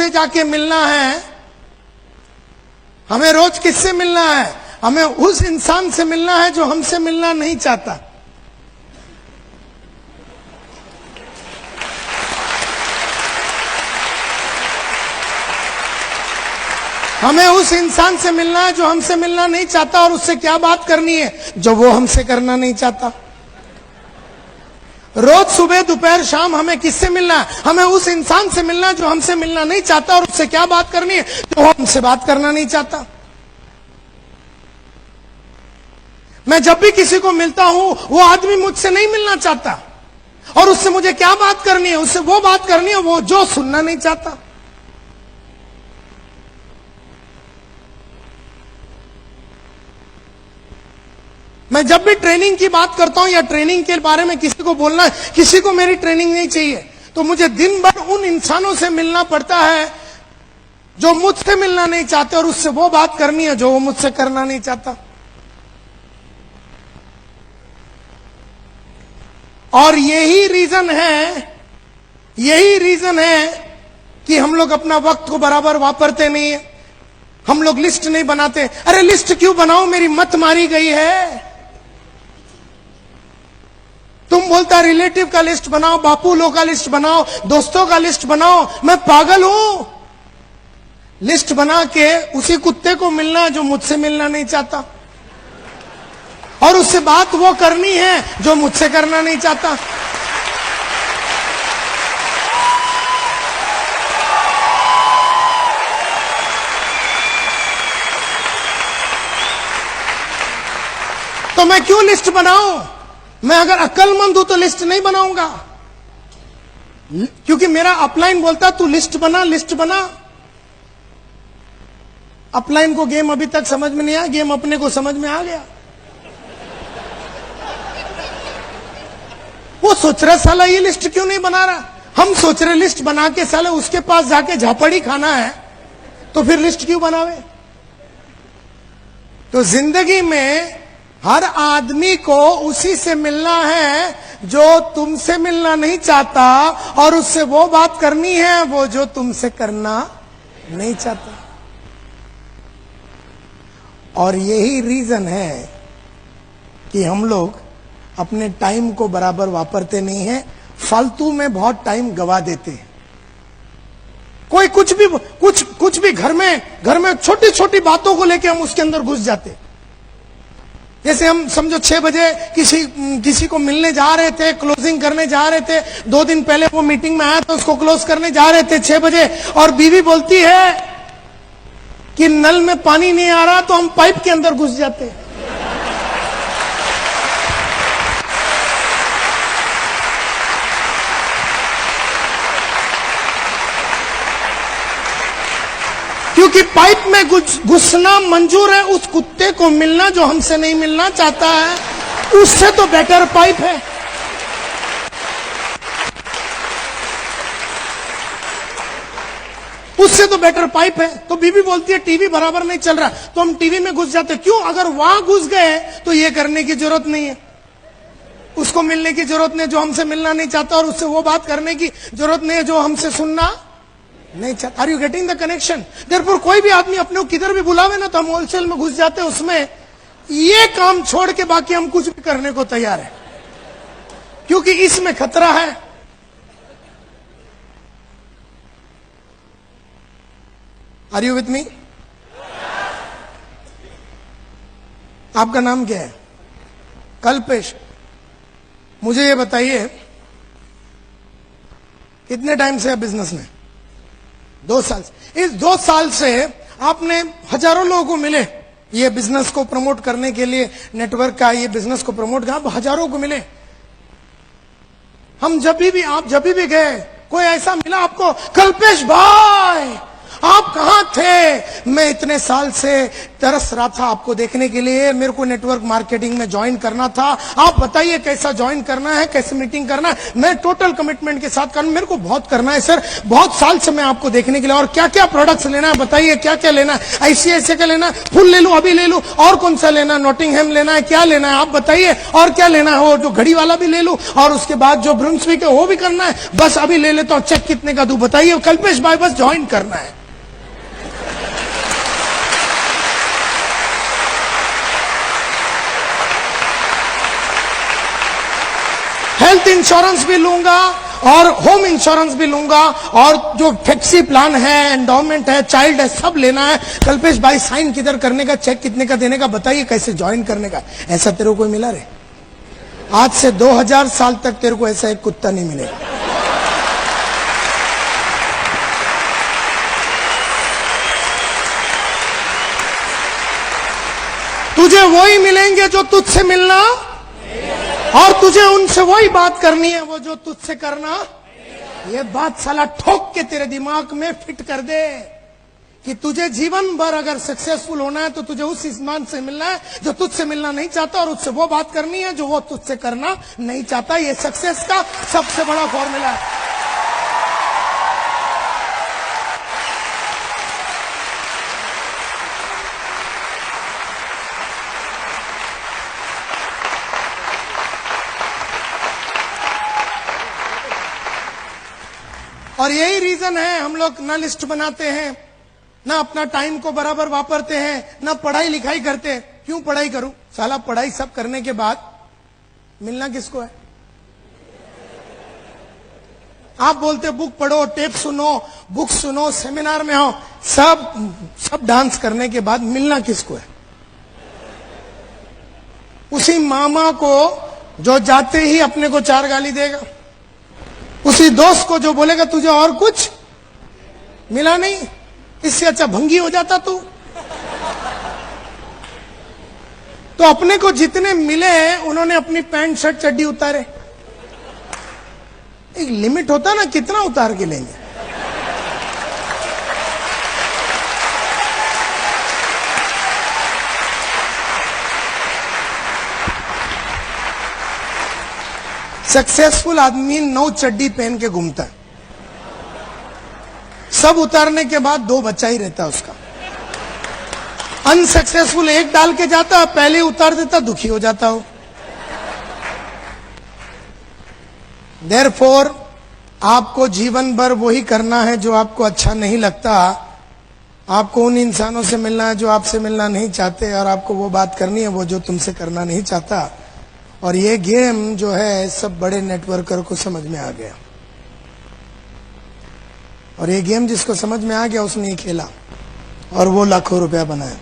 से जाके मिलना है, हमें रोज किससे मिलना है? हमें उस इंसान से मिलना है जो हमसे मिलना नहीं चाहता। हमें उस इंसान से मिलना है जो हमसे मिलना नहीं चाहता, और उससे क्या बात करनी है जो वो हमसे करना नहीं चाहता। रोज सुबह दोपहर शाम हमें किससे मिलना है? हमें उस इंसान से मिलना है जो हमसे मिलना नहीं चाहता, और उससे क्या बात करनी है जो वो हमसे बात करना नहीं चाहता। मैं जब भी किसी को मिलता हूं, वो आदमी मुझसे नहीं मिलना चाहता, और उससे मुझे क्या बात करनी है? उससे वो बात करनी है वो जो सुनना नहीं चाहता। मैं जब भी ट्रेनिंग की बात करता हूं या ट्रेनिंग के बारे में किसी को बोलना है, किसी को मेरी ट्रेनिंग नहीं चाहिए, तो मुझे दिन भर उन इंसानों से मिलना पड़ता है जो मुझसे मिलना नहीं चाहते, और उससे वो बात करनी है जो वो मुझसे करना नहीं चाहता। और यही रीजन है कि हम लोग अपना वक्त को बराबर वापरते नहीं है। हम लोग लिस्ट नहीं बनाते। अरे लिस्ट क्यों बनाओ, मेरी मत मारी गई है। तुम बोलता रिलेटिव का लिस्ट बनाओ, बापू लोग का लिस्ट बनाओ, दोस्तों का लिस्ट बनाओ। मैं पागल हूं? लिस्ट बना के उसी कुत्ते को मिलना जो मुझसे मिलना नहीं चाहता, और उससे बात वो करनी है जो मुझसे करना नहीं चाहता। तो मैं क्यों लिस्ट बनाऊं? मैं अगर अक्लमंद हूं तो लिस्ट नहीं बनाऊंगा, क्योंकि मेरा अपलाइन बोलता तू लिस्ट बना, लिस्ट बना। अपलाइन को गेम अभी तक समझ में नहीं आया, गेम अपने को समझ में आ गया। वो सोच रहा साला ये लिस्ट क्यों नहीं बना रहा। हम सोच रहे लिस्ट बना के साले उसके पास जाके झापड़ी खाना है, तो फिर लिस्ट क्यों बनावे। तो जिंदगी में हर आदमी को उसी से मिलना है जो तुमसे मिलना नहीं चाहता, और उससे वो बात करनी है वो जो तुमसे करना नहीं चाहता। और यही रीजन है कि हम लोग अपने टाइम को बराबर वापरते नहीं हैं, फालतू में बहुत टाइम गवा देते हैं। कोई कुछ भी घर में छोटी छोटी बातों को लेके हम उसके अंदर घुस जाते। जैसे हम समझो 6 बजे किसी को मिलने जा रहे थे, क्लोजिंग करने जा रहे थे, 2 दिन पहले वो मीटिंग में आया तो उसको क्लोज करने जा रहे थे 6 बजे, और बीवी बोलती है कि नल में पानी नहीं आ रहा, तो हम पाइप के अंदर घुस जाते। क्योंकि पाइप में घुसना मंजूर है, उस कुत्ते को मिलना जो हमसे नहीं मिलना चाहता है, उससे तो बेटर पाइप है। उससे तो बेटर पाइप है। तो बीवी बोलती है टीवी बराबर नहीं चल रहा, तो हम टीवी में घुस जाते। क्यों? अगर वहां घुस गए तो ये करने की जरूरत नहीं है, उसको मिलने की जरूरत नहीं जो हमसे मिलना नहीं चाहता, और उससे वो बात करने की जरूरत नहीं है जो हमसे सुनना नहीं चाहता। Are you getting the connection? Therefore कोई भी आदमी अपने को किधर भी बुलावे ना, तो हम होलसेल में घुस जाते हैं उसमें। ये काम छोड़ के बाकी हम कुछ भी करने को तैयार है, क्योंकि इसमें खतरा है। Are you with me? आपका नाम क्या है? कल्पेश। मुझे ये बताइए, कितने टाइम से बिजनेस में? 2 साल से। इस 2 साल से आपने हजारों लोगों को मिले, ये बिजनेस को प्रमोट करने के लिए, नेटवर्क का ये बिजनेस को प्रमोट कर, आप हजारों को मिले। आप जब भी गए, कोई ऐसा मिला आपको, कल्पेश भाई आप कहां थे, मैं इतने साल से तरस रहा था आपको देखने के लिए, मेरे को नेटवर्क मार्केटिंग में ज्वाइन करना था, आप बताइए कैसा ज्वाइन करना है, कैसे मीटिंग करना है, मैं टोटल कमिटमेंट के साथ करना, मेरे को बहुत करना है सर, बहुत साल से मैं आपको देखने के लिए, और क्या क्या प्रोडक्ट्स लेना है बताइए, क्या क्या लेना है, ICICI का लेना है, फुल ले लूं, अभी ले लूं, और कौन सा लेना है, नॉटिंघम लेना है, क्या लेना है आप बताइए, और क्या लेना है, वो जो घड़ी वाला भी ले लूं, और उसके बाद जो ब्रुंसविक है वो भी करना है, बस अभी ले लेता हूं, चेक कितने का दूं बताइए, कल्पेश भाई बस ज्वाइन करना है। हेल्थ इंश्योरेंस भी लूंगा और होम इंश्योरेंस भी लूंगा, और जो फ्लेक्सी प्लान है, एंडोमेंट है, चाइल्ड है, सब लेना है। कल्पेश भाई साइन किधर करने का, चेक कितने का देने का बताइए, कैसे ज्वाइन करने का। ऐसा तेरे को कोई मिला रे? आज से 2000 साल तक तेरे को ऐसा एक कुत्ता नहीं मिलेगा। तुझे वही मिलेंगे जो तुझसे मिलना, और तुझे उनसे वही बात करनी है वो जो तुझसे करना। ये बात साला ठोक के तेरे दिमाग में फिट कर दे कि तुझे जीवन भर अगर सक्सेसफुल होना है तो तुझे उस इंसान से मिलना है जो तुझसे मिलना नहीं चाहता, और उससे वो बात करनी है जो वो तुझसे करना नहीं चाहता। ये सक्सेस का सबसे बड़ा फॉर्मूला है। और यही रीजन है हम लोग ना लिस्ट बनाते हैं, ना अपना टाइम को बराबर वापरते हैं, ना पढ़ाई लिखाई करते हैं। क्यों पढ़ाई करूं? साला पढ़ाई सब करने के बाद मिलना किसको है? आप बोलते बुक पढ़ो, टेप सुनो, बुक सुनो, सेमिनार में हो, सब डांस करने के बाद मिलना किसको है? उसी मामा को जो जाते ही अपने को 4 गाली देगा, उसी दोस्त को जो बोलेगा तुझे और कुछ मिला नहीं, इससे अच्छा भंगी हो जाता तू। तो अपने को जितने मिले उन्होंने अपनी पैंट शर्ट चड्डी उतारे। एक लिमिट होता ना, कितना उतार के लेंगे। सक्सेसफुल आदमी 9 चड्डी पहन के घूमता है, सब उतारने के बाद 2 बचा ही रहता है उसका। अनसक्सेसफुल 1 डाल के जाता, पहले ही उतार देता, दुखी हो जाता हो। देयरफॉर आपको जीवन भर वही करना है जो आपको अच्छा नहीं लगता। आपको उन इंसानों से मिलना है जो आपसे मिलना नहीं चाहते, और आपको वो बात करनी है वो जो तुमसे करना नहीं चाहता। और ये गेम जो है सब बड़े नेटवर्कर को समझ में आ गया, और ये गेम जिसको समझ में आ गया उसने ही खेला, और वो लाखों रुपया बनाया।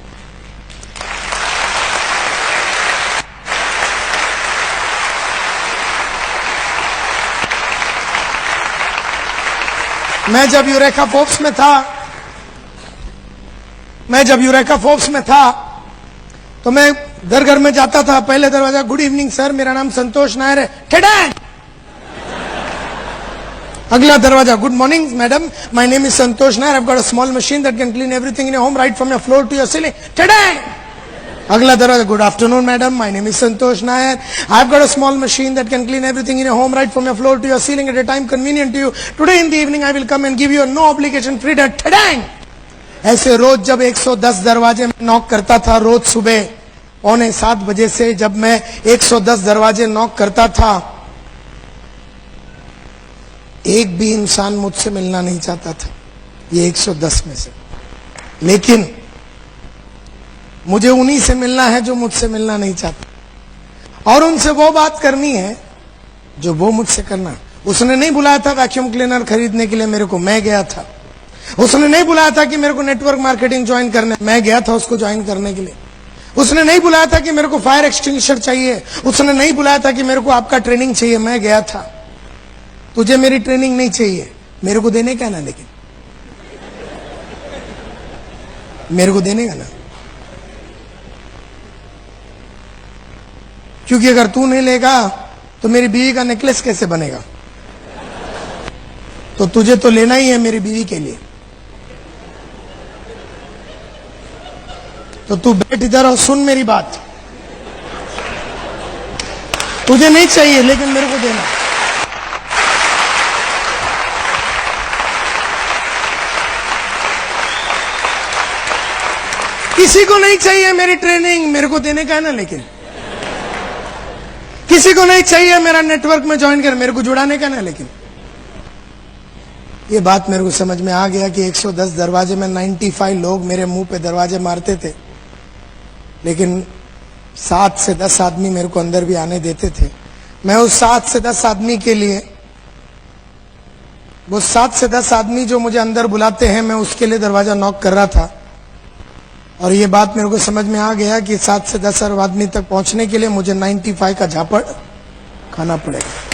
मैं जब यूरेका फोर्ब्स में था तो मैं घर घर में जाता था। पहले दरवाजा, गुड इवनिंग सर, मेरा नाम संतोष नायर है। ठेडैंग! अगला दरवाजा, good morning madam, my name is Santosh Nair, I have got a small machine that can clean everything in your home right from your floor to your ceiling. ठेडैंग! अगला दरवाजा, good afternoon madam, my name is Santosh Nair, I have got a small machine that can clean everything in your home right from your floor to your ceiling at a time convenient to you. Today in the evening I will come and give you no obligation free date. ठेडैंग! ऐसे रोज जब 110 दरवाजे में knock करता था, रोज सुबह 6:45 बजे से जब मैं 110 दरवाजे नॉक करता था, एक भी इंसान मुझसे मिलना नहीं चाहता था, ये 110 में से। लेकिन मुझे उन्हीं से मिलना है जो मुझसे मिलना नहीं चाहता, और उनसे वो बात करनी है जो वो मुझसे करना। उसने नहीं बुलाया था वैक्यूम क्लीनर खरीदने के लिए मेरे को, मैं गया था। उसने नहीं बुलाया था कि मेरे को नेटवर्क मार्केटिंग ज्वाइन करना, मैं गया था उसको ज्वाइन करने के लिए। उसने नहीं बुलाया था कि मेरे को फायर एक्सटिंग्विशर चाहिए, उसने नहीं बुलाया था कि मेरे को आपका ट्रेनिंग चाहिए, मैं गया था। तुझे मेरी ट्रेनिंग नहीं चाहिए, मेरे को देने का ना, लेकिन मेरे को देने का ना, क्योंकि अगर तू नहीं लेगा तो मेरी बीवी का नेकलेस कैसे बनेगा? तो तुझे तो लेना ही है मेरी बीवी के लिए। तो तू बैठ इधर और सुन मेरी बात। तुझे नहीं चाहिए लेकिन मेरे को देना। किसी को नहीं चाहिए मेरी ट्रेनिंग, मेरे को देने का है ना। लेकिन किसी को नहीं चाहिए मेरा नेटवर्क में ज्वाइन कर, मेरे को जुड़ाने का ना। लेकिन ये बात मेरे को समझ में आ गया कि 110 दरवाजे में 95 लोग मेरे मुंह पे दरवाजे मारते थे, लेकिन 7 से 10 आदमी मेरे को अंदर भी आने देते थे। मैं उस 7 से 10 आदमी के लिए, वो 7 से 10 आदमी जो मुझे अंदर बुलाते हैं, मैं उसके लिए दरवाजा नॉक कर रहा था। और ये बात मेरे को समझ में आ गया कि 7 से 10 आदमी तक पहुंचने के लिए मुझे 95 का झापड़ खाना पड़ेगा।